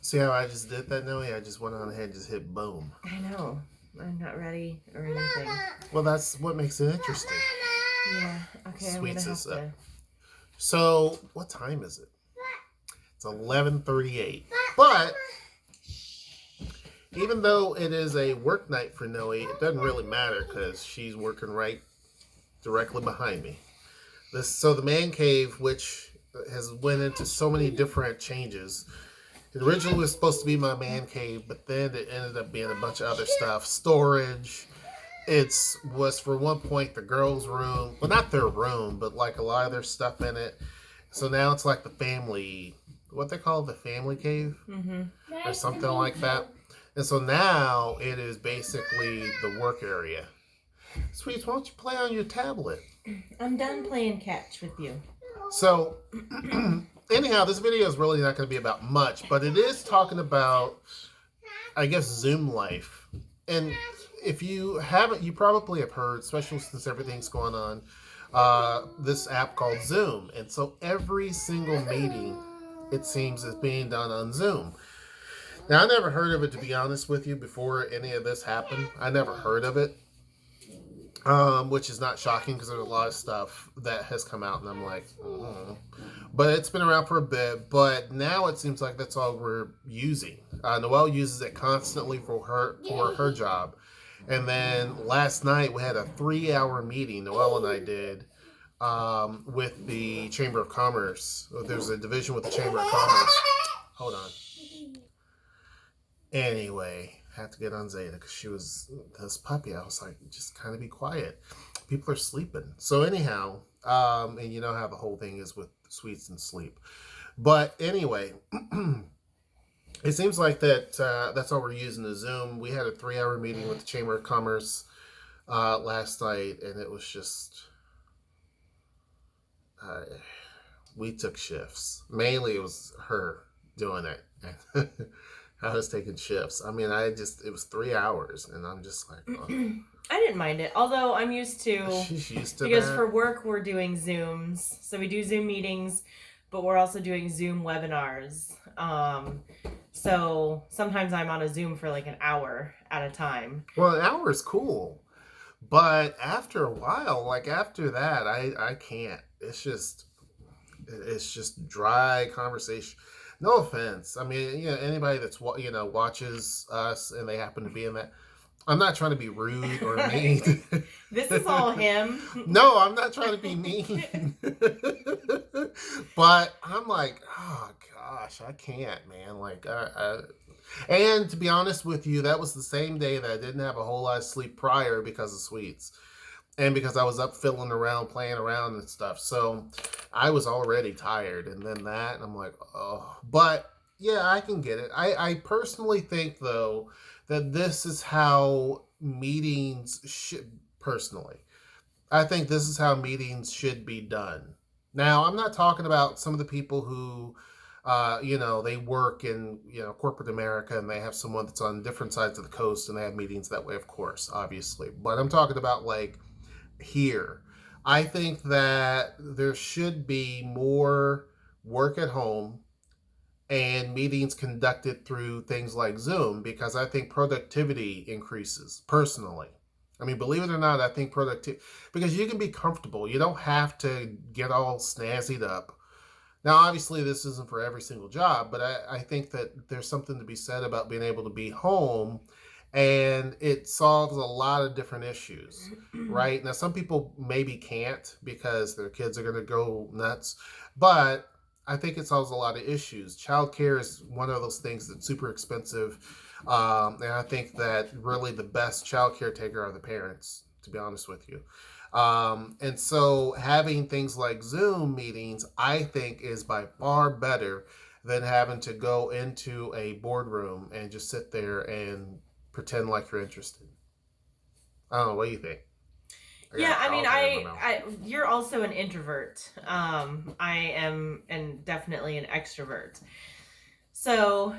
See how I just did that, Noe? I just went on ahead and just hit boom. I know. I'm not ready or anything. Well, that's what makes it interesting. Yeah. Okay, I'm Sweets gonna have is to. So, what time is it? It's 11:38. But even though it is a work night for Noe, it doesn't really matter because she's working right directly behind me. So the man cave, which has went into so many different changes. It originally was supposed to be my man cave, but then it ended up being a bunch of other stuff, storage. It's was for one point the girls' room, well, not their room, but like a lot of their stuff in it. So now it's like the family, what they call the family cave, or something like that. And so now it is basically the work area. Sweets, why don't you play on your tablet? I'm done playing catch with you. So, anyhow, this video is really not going to be about much, but it is talking about, I guess, Zoomlife. And if you haven't, you probably have heard, especially since everything's going on, this app called Zoom. And so every single meeting, it seems, is being done on Zoom. Now, I never heard of it, to be honest with you, before any of this happened. I never heard of it. Which is not shocking because there's a lot of stuff that has come out, and I'm like, but it's been around for a bit. But now it seems like that's all we're using. Noelle uses it constantly for her job, and then last night we had a 3-hour meeting. Noelle and I did with the Chamber of Commerce. There's a division with the Chamber of Commerce. Hold on. Anyway, had to get on Zeta because she was this puppy. I was like, just kind of be quiet. People are sleeping. So anyhow, and you know how the whole thing is with sweets and sleep. But anyway, it seems like that's all we're using the Zoom. We had a 3-hour meeting with the Chamber of Commerce last night, and it was just we took shifts. Mainly, it was her doing it. I was taking shifts. I mean, it was 3 hours, and I'm just like, oh. I didn't mind it, although I'm used to. She's used to because that. for work we're doing Zooms, so we do Zoom meetings, but we're also doing Zoom webinars. So sometimes I'm on a Zoom for like an hour at a time. Well, an hour is cool, but after a while, like after that, I can't. It's just dry conversation. No offense. I mean, you know, anybody that's watches us and they happen to be in that. I'm not trying to be rude or mean. This is all him. No, I'm not trying to be mean. But I'm like, oh gosh, I can't, man. Like, and to be honest with you, that was the same day that I didn't have a whole lot of sleep prior because of sweets. And because I was up fiddling around, playing around and stuff. So I was already tired. And then that, and I'm like, oh. But yeah, I can get it. I personally think, though, that this is how meetings should, personally. I think this is how meetings should be done. Now, I'm not talking about some of the people who, they work in, corporate America and they have someone that's on different sides of the coast and they have meetings that way, of course, obviously. But I'm talking about, like, here. I think that there should be more work at home and meetings conducted through things like Zoom because I think productivity increases personally. I mean, believe it or not, I think productivity, because you can be comfortable. You don't have to get all snazzied up. Now, obviously, this isn't for every single job, but I think that there's something to be said about being able to be home, and it solves a lot of different issues, right? Now, some people maybe can't because their kids are going to go nuts, but I think it solves a lot of issues. Childcare is one of those things that's super expensive, and I think that really the best child caretaker are the parents, to be honest with you. And so having things like Zoom meetings, I think, is by far better than having to go into a boardroom and just sit there and pretend like you're interested. I don't know. What do you think? Yeah, I mean, you're also an introvert. I am, and definitely an extrovert. So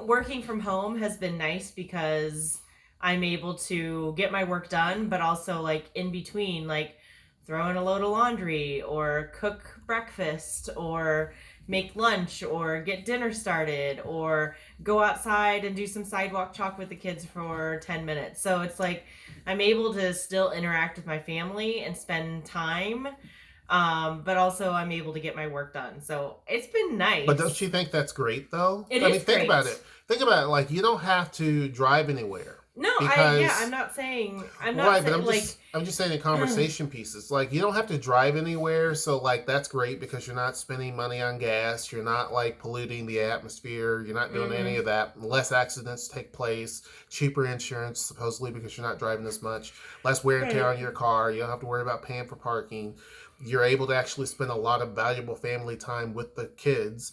working from home has been nice because I'm able to get my work done, but also like in between, like throw in a load of laundry or cook breakfast or make lunch or get dinner started or go outside and do some sidewalk chalk with the kids for 10 minutes. So it's like I'm able to still interact with my family and spend time, but also I'm able to get my work done. So it's been nice. But don't you think that's great, though? It is think great. about it. Think about it. Like, you don't have to drive anywhere. No, I'm not saying I'm not right, saying, but I'm just saying in conversation pieces. Like, you don't have to drive anywhere, so like that's great because you're not spending money on gas, you're not like polluting the atmosphere, you're not doing any of that. Less accidents take place, cheaper insurance supposedly because you're not driving as much, less wear and tear on your car, you don't have to worry about paying for parking. You're able to actually spend a lot of valuable family time with the kids.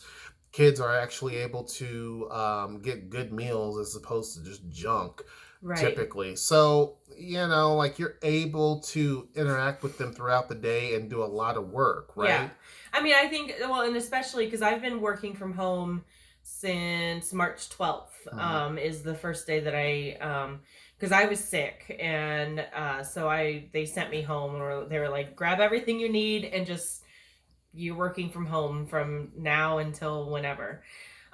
Kids are actually able to get good meals as opposed to just junk. Right. Typically. So, like you're able to interact with them throughout the day and do a lot of work, right? Yeah. I mean, I think, well, and especially because I've been working from home since March 12th, is the first day that because I was sick, and so they sent me home, or they were like, grab everything you need and just, you're working from home from now until whenever.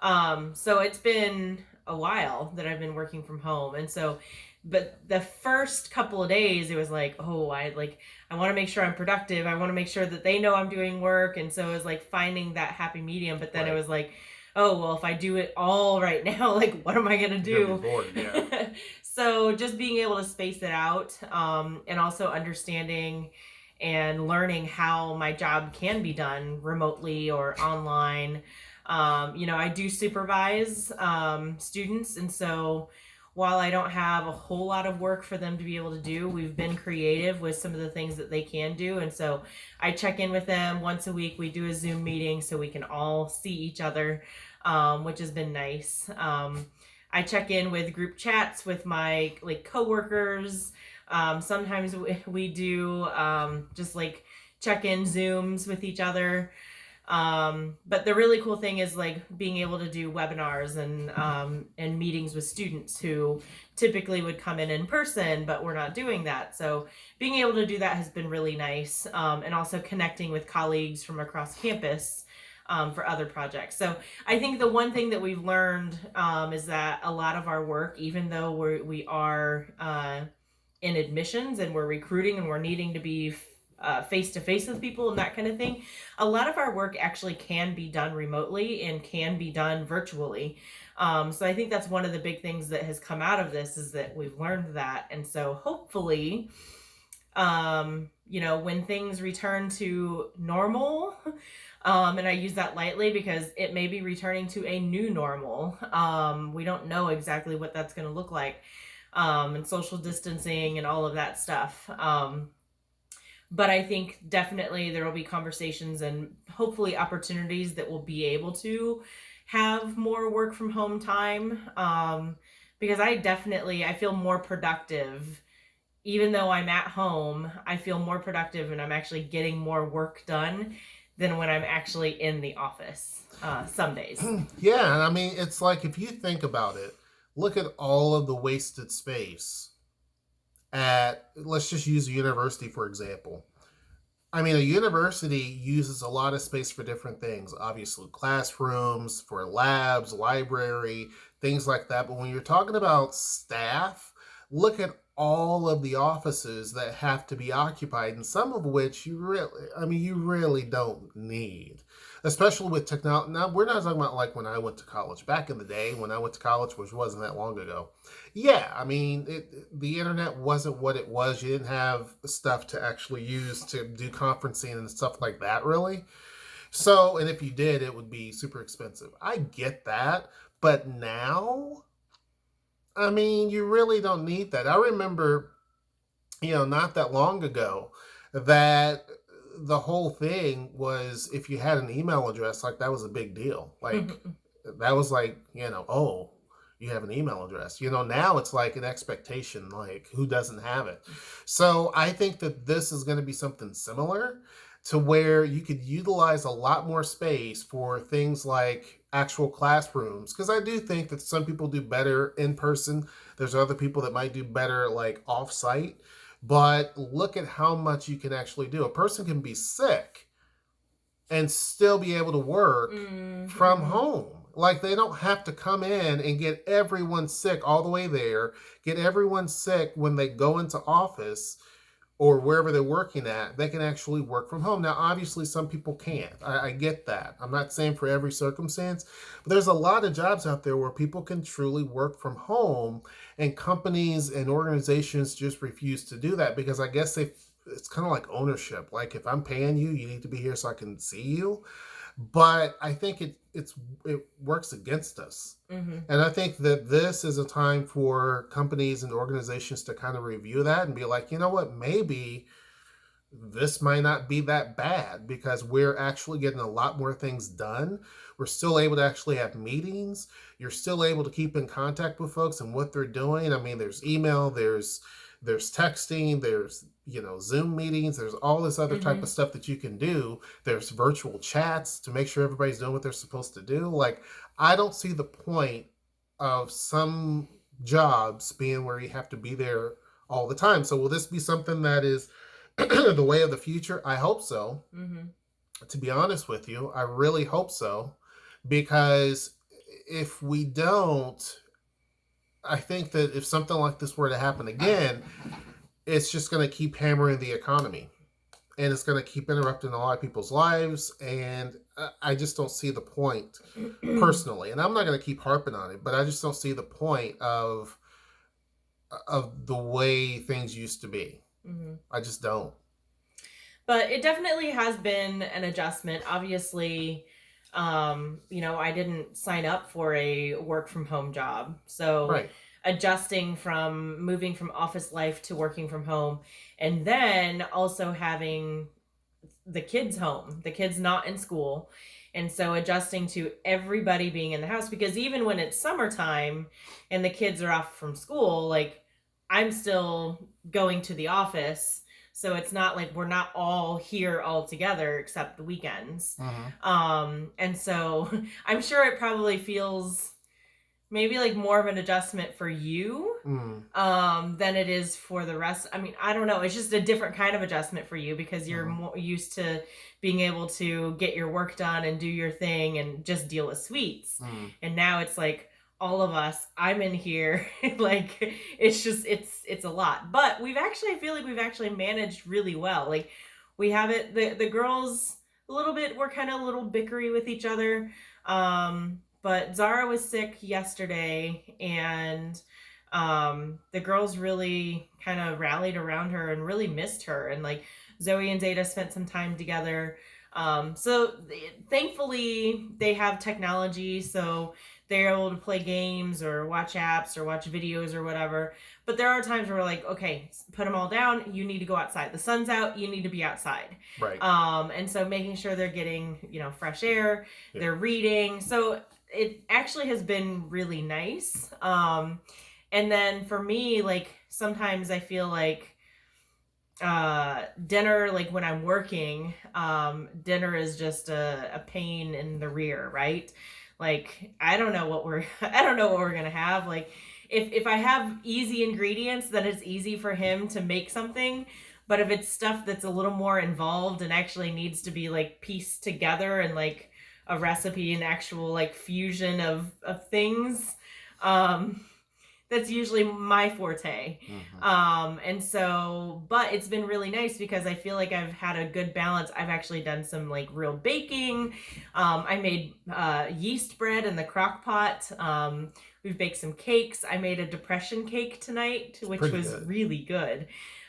So it's been a while that I've been working from home. And so, but the first couple of days it was like, oh, I want to make sure I'm productive. I want to make sure that they know I'm doing work. And so it was like finding that happy medium. But then It was like, oh, well, if I do it all right now, like, what am I going to do? You're bored, yeah. So just being able to space it out, and also understanding and learning how my job can be done remotely or online. I do supervise students, and so while I don't have a whole lot of work for them to be able to do, we've been creative with some of the things that they can do. And so I check in with them once a week. We do a Zoom meeting so we can all see each other, which has been nice. I check in with group chats with my coworkers. Sometimes we do just check-in Zooms with each other. But the really cool thing is being able to do webinars and meetings with students who typically would come in person, but we're not doing that. So being able to do that has been really nice. And also connecting with colleagues from across campus for other projects. So I think the one thing that we've learned is that a lot of our work, even though we are in admissions and we're recruiting and we're needing to be face-to-face with people and that kind of thing, a lot of our work actually can be done remotely and can be done virtually. So I think that's one of the big things that has come out of this, is that we've learned that. And so hopefully, when things return to normal, and I use that lightly because it may be returning to a new normal. We don't know exactly what that's going to look like, and social distancing and all of that stuff. But I think definitely there will be conversations and hopefully opportunities that we'll be able to have more work from home time. Because I feel more productive. Even though I'm at home, I feel more productive and I'm actually getting more work done than when I'm actually in the office some days. Yeah, and I mean, it's like, if you think about it, look at all of the wasted space at, let's just use a university, for example. I mean, a university uses a lot of space for different things. Obviously, classrooms, for labs, library, things like that. But when you're talking about staff, look at all of the offices that have to be occupied, and some of which you really don't need, especially with technology. Now, we're not talking about like when I went to college. Back in the day when I went to college, which wasn't that long ago, yeah, I mean, the internet wasn't what it was. You didn't have stuff to actually use to do conferencing and stuff like that, really. So, and if you did, it would be super expensive. I get that, but now, I mean, you really don't need that. I remember, not that long ago, that the whole thing was, if you had an email address, like, that was a big deal. Like, that was like, oh, you have an email address. Now it's like an expectation, like, who doesn't have it? So I think that this is going to be something similar, to where you could utilize a lot more space for things like actual classrooms. Because I do think that some people do better in person. There's other people that might do better like off-site. But look at how much you can actually do. A person can be sick and still be able to work from Mm-hmm. home. Like they don't have to come in and get everyone sick all the way there, get everyone sick when they go into office or wherever they're working at. They can actually work from home. Now, obviously, some people can't. I get that. I'm not saying for every circumstance, but there's a lot of jobs out there where people can truly work from home, and companies and organizations just refuse to do that because I guess it's kind of like ownership. Like if I'm paying you, you need to be here so I can see you. But I think it works against us. Mm-hmm. And I think that this is a time for companies and organizations to kind of review that and be like, you know what, maybe this might not be that bad because we're actually getting a lot more things done. We're still able to actually have meetings. You're still able to keep in contact with folks and what they're doing. I mean, there's email, there's texting, there's Zoom meetings, there's all this other type Mm-hmm. of stuff that you can do. There's virtual chats to make sure everybody's doing what they're supposed to do. Like, I don't see the point of some jobs being where you have to be there all the time. So will this be something that is the way of the future? I hope so. Mm-hmm. To be honest with you, I really hope so, because if we don't, I think that if something like this were to happen again, it's just going to keep hammering the economy, and it's going to keep interrupting a lot of people's lives. And I just don't see the point personally. And I'm not going to keep harping on it, but I just don't see the point of the way things used to be. Mm-hmm. I just don't. But it definitely has been an adjustment. Obviously, I didn't sign up for a work from home job. So Right. adjusting from moving from office life to working from home, and then also having the kids home, the kids not in school. And so adjusting to everybody being in the house, because even when it's summertime and the kids are off from school, like I'm still going to the office. So it's not like we're not all here all together except the weekends. Mm-hmm. And so I'm sure it probably feels maybe like more of an adjustment for you than it is for the rest. I mean, I don't know, it's just a different kind of adjustment for you because you're more used to being able to get your work done and do your thing and just deal with sweets. And now it's like all of us, I'm in here. Like it's just it's a lot, but I feel like we've actually managed really well. Like we have it, the girls a little bit, we're kind of a little bickery with each other. But Zara was sick yesterday, and the girls really kind of rallied around her and really missed her. And like Zoe and Zeta spent some time together. Thankfully, they have technology, so they're able to play games or watch apps or watch videos or whatever. But there are times where we're like, okay, put them all down. You need to go outside. The sun's out. You need to be outside. Right. And so making sure they're getting, fresh air, they're reading. So it actually has been really nice. And then for me, like sometimes I feel like dinner, like when I'm working, dinner is just a pain in the rear, right? Like I don't know what we're gonna have. Like if I have easy ingredients, then it's easy for him to make something. But if it's stuff that's a little more involved and actually needs to be like pieced together and like a recipe, an actual like fusion of things, that's usually my forte. And so, but it's been really nice because I feel like I've had a good balance. I've actually done some like real baking. I made yeast bread in the crock pot. We've baked some cakes. I made a depression cake tonight, which was good. Really good.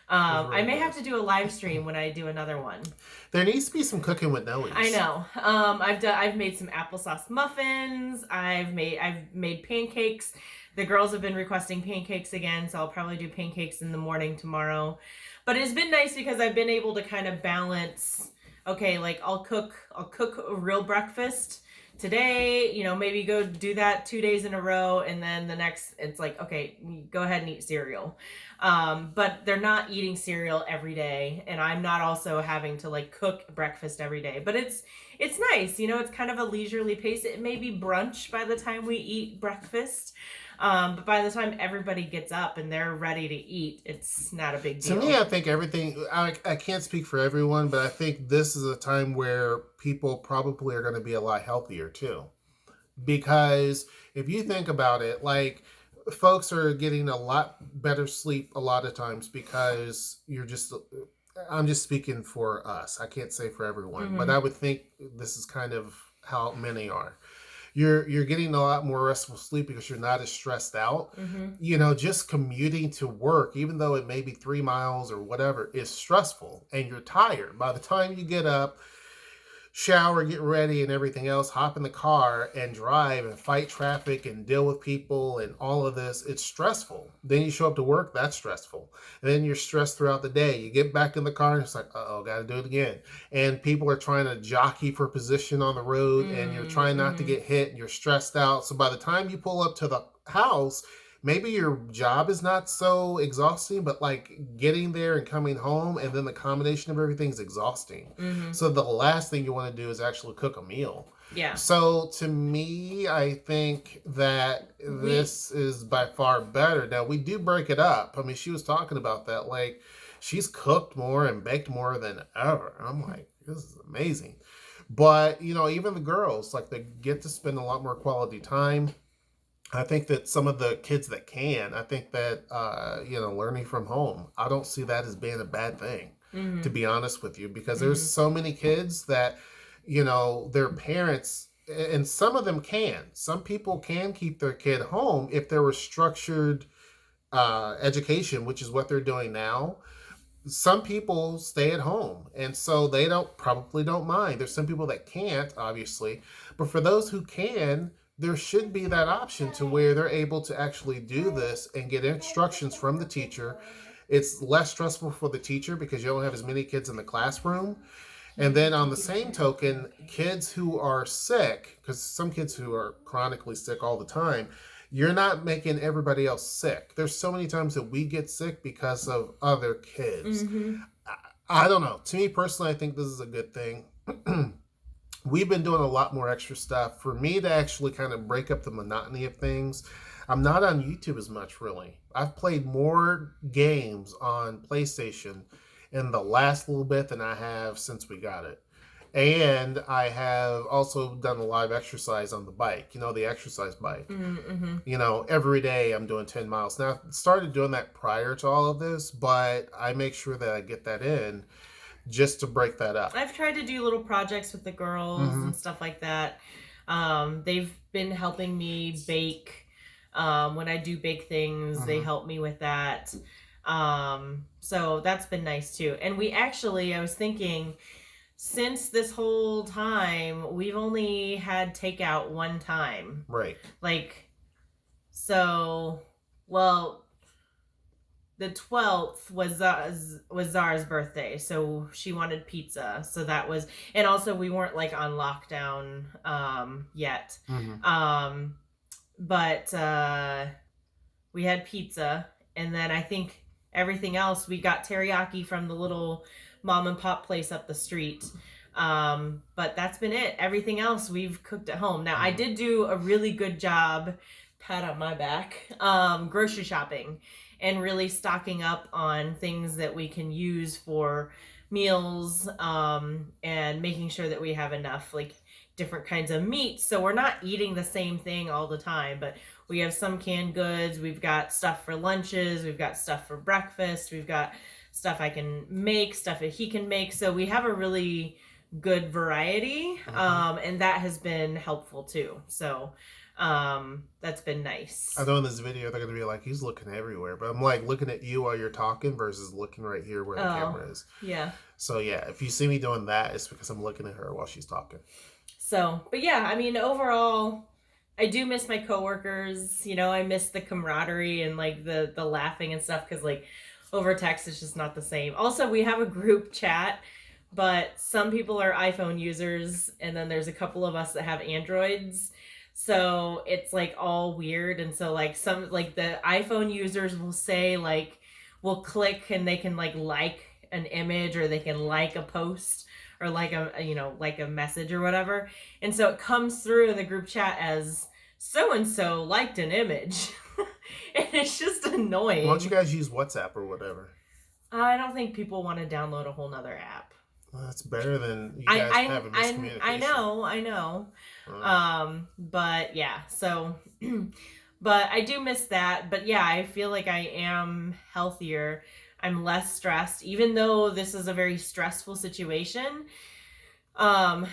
I may have to do a live stream when I do another one. There needs to be some cooking with Nellies. I know. I've made some applesauce muffins. I've made pancakes. The girls have been requesting pancakes again, so I'll probably do pancakes in the morning tomorrow. But it's been nice because I've been able to kind of balance. Okay, like I'll cook a real breakfast today, maybe go do that 2 days in a row, and then the next it's like, okay, go ahead and eat cereal. But they're not eating cereal every day, and I'm not also having to like cook breakfast every day. But it's it's nice. It's kind of a leisurely pace. It may be brunch by the time we eat breakfast. But by the time everybody gets up and they're ready to eat, it's not a big To deal. me, I think I can't speak for everyone, but I think this is a time where people probably are going to be a lot healthier too. Because if you think about it, like, folks are getting a lot better sleep a lot of times because I'm just speaking for us. I can't say for everyone, but I would think this is kind of how many are. You're getting a lot more restful sleep because you're not as stressed out. Just commuting to work, even though it may be 3 miles or whatever, is stressful, and you're tired by the time you get up, shower, get ready, and everything else, hop in the car and drive and fight traffic and deal with people and all of this. It's stressful. Then you show up to work, that's stressful. And then you're stressed throughout the day. You get back in the car and it's like, oh, got to do it again. And people are trying to jockey for position on the road, and you're trying not to get hit, and you're stressed out. So by the time you pull up to the house, maybe your job is not so exhausting, but like getting there and coming home and then the combination of everything is exhausting. So the last thing you want to do is actually cook a meal. Yeah. So to me, I think that this is by far better. Now, we do break it up. I mean, she was talking about that. Like, she's cooked more and baked more than ever. I'm like, this is amazing. But, even the girls, like, they get to spend a lot more quality time. I think that some of the kids that I think that, learning from home, I don't see that as being a bad thing, to be honest with you, because there's so many kids that, their parents, and some of them some people can keep their kid home if there was structured education, which is what they're doing now. Some people stay at home, and so they probably don't mind. There's some people that can't, obviously, but for those who can, there should be that option to where they're able to actually do this and get instructions from the teacher. It's less stressful for the teacher because you don't have as many kids in the classroom. And then on the same token, kids who are sick, because some kids who are chronically sick all the time, you're not making everybody else sick. There's so many times that we get sick because of other kids. I don't know. To me personally, I think this is a good thing. We've been doing a lot more extra stuff. For me to actually kind of break up the monotony of things, I'm not on YouTube as much, really. I've played more games on PlayStation in the last little bit than I have since we got it. And I have also done a live exercise on the bike, the exercise bike. Every day I'm doing 10 miles. Now, I started doing that prior to all of this, but I make sure that I get that in just to break that up. I've tried to do little projects with the girls and stuff like that. They've been helping me bake. When I do bake things, they help me with that. So that's been nice too. And I was thinking, since this whole time, we've only had takeout one time. Right. The 12th was Zara's birthday, so she wanted pizza. So that was, and also we weren't on lockdown yet. But we had pizza, and then I think everything else, we got teriyaki from the little mom and pop place up the street. But that's been it. Everything else we've cooked at home. Now, I did do a really good job, pat on my back, grocery shopping and really stocking up on things that we can use for meals, and making sure that we have enough different kinds of meat, so we're not eating the same thing all the time, but we have some canned goods, we've got stuff for lunches, we've got stuff for breakfast, we've got stuff I can make, stuff that he can make, so we have a really good variety, and that has been helpful too. So that's been nice. I know in this video they're going to be like, he's looking everywhere, but I'm looking at you while you're talking versus looking right here where the camera is. Yeah. So yeah, if you see me doing that, it's because I'm looking at her while she's talking. So, but yeah, I mean, overall, I do miss my coworkers. I miss the camaraderie and the laughing and stuff, because over text it's just not the same. Also, we have a group chat, but some people are iPhone users, and then there's a couple of us that have Androids. So it's all weird, and so some the iPhone users will say will click and they can like an image, or they can like a post or like a message or whatever. And so it comes through in the group chat as so-and-so liked an image. And it's just annoying. Why don't you guys use WhatsApp or whatever? I don't think people want to download a whole nother app. Well, that's better than you guys having miscommunication. I know. But yeah, so, but I do miss that. But yeah, I feel like I am healthier. I'm less stressed, even though this is a very stressful situation. I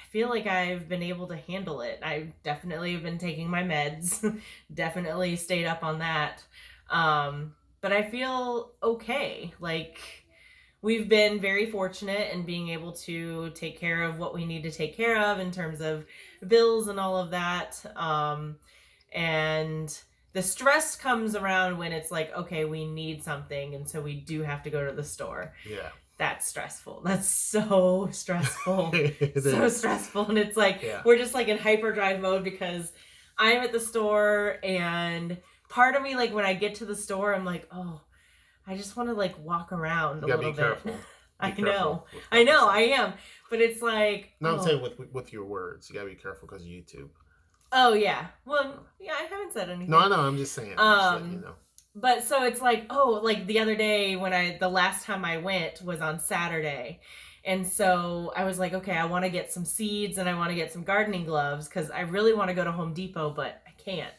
feel like I've been able to handle it. I definitely have been taking my meds, definitely stayed up on that. But I feel okay. Like, we've been very fortunate in being able to take care of what we need to take care of in terms of bills and all of that. And the stress comes around when it's like, okay, we need something, and so we do have to go to the store. Yeah. That's stressful. That's so stressful. Stressful. And it's like, yeah. We're just like in hyperdrive mode because I'm at the store, and part of me, like, when I get to the store, I'm like, oh, I just want to like walk around a little bit. I know, I am. But it's like, no, I'm saying with your words, you gotta be careful because of YouTube. Oh yeah. Well, yeah, I haven't said anything. No, I know. I'm just saying. You know. But so it's like, oh, like the other day the last time I went was on Saturday. And so I was like, okay, I want to get some seeds and I want to get some gardening gloves because I really want to go to Home Depot, but I can't.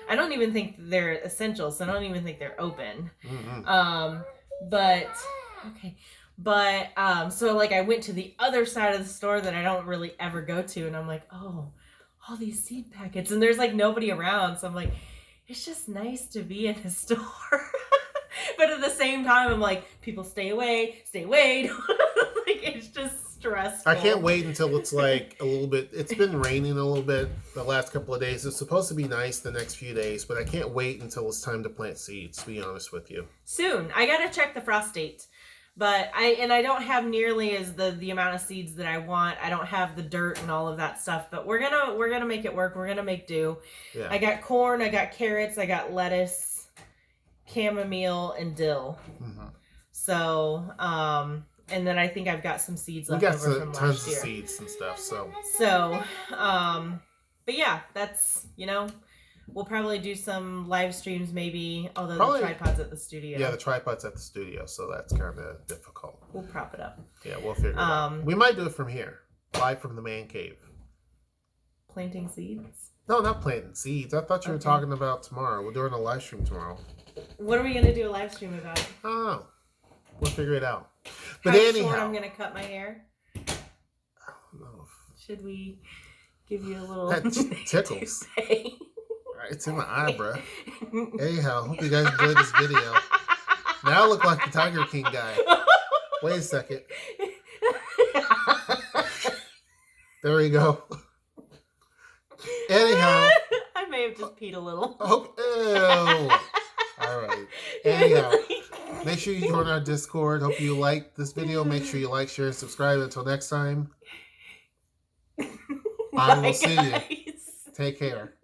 I don't even think they're essential, so I don't even think they're open. Mm-hmm. So like I went to the other side of the store that I don't really ever go to, and I'm like, oh, all these seed packets, and there's like nobody around, so I'm like, it's just nice to be in a store. But at the same time, I'm like, people stay away. Like, it's just stressful. I can't wait until it's like a little bit. It's been raining a little bit the last couple of days. It's supposed to be nice the next few days, but I can't wait until it's time to plant seeds, to be honest with you. Soon. I got to check the frost date. But I don't have nearly as the amount of seeds that I want. I don't have the dirt and all of that stuff, but we're gonna make it work. We're gonna make do. Yeah. I got corn, I got carrots, I got lettuce, chamomile, and dill. Mm-hmm. So, and then I think I've got some seeds left over from last year. Tons of seeds and stuff. So, but yeah, that's, we'll probably do some live streams maybe, although the tripod's at the studio. Yeah, the tripod's at the studio, so that's kind of difficult. We'll prop it up. Yeah, we'll figure it out. We might do it from here, live from the man cave. Planting seeds? No, not planting seeds. I thought you were talking about tomorrow. We're doing a live stream tomorrow. What are we going to do a live stream about? I don't know. We'll figure it out. But How anyhow, short I'm going to cut my hair? I don't know. Should we give you a little... That tickles. It's in my eye, bro. Anyhow, hope you guys enjoyed this video. Now I look like the Tiger King guy. Wait a second. There we go. Anyhow. I may have just peed a little. Ew. All right. Anyhow, make sure you join our Discord. Hope you like this video. Make sure you like, share, and subscribe. Until next time, I will see you. Take care.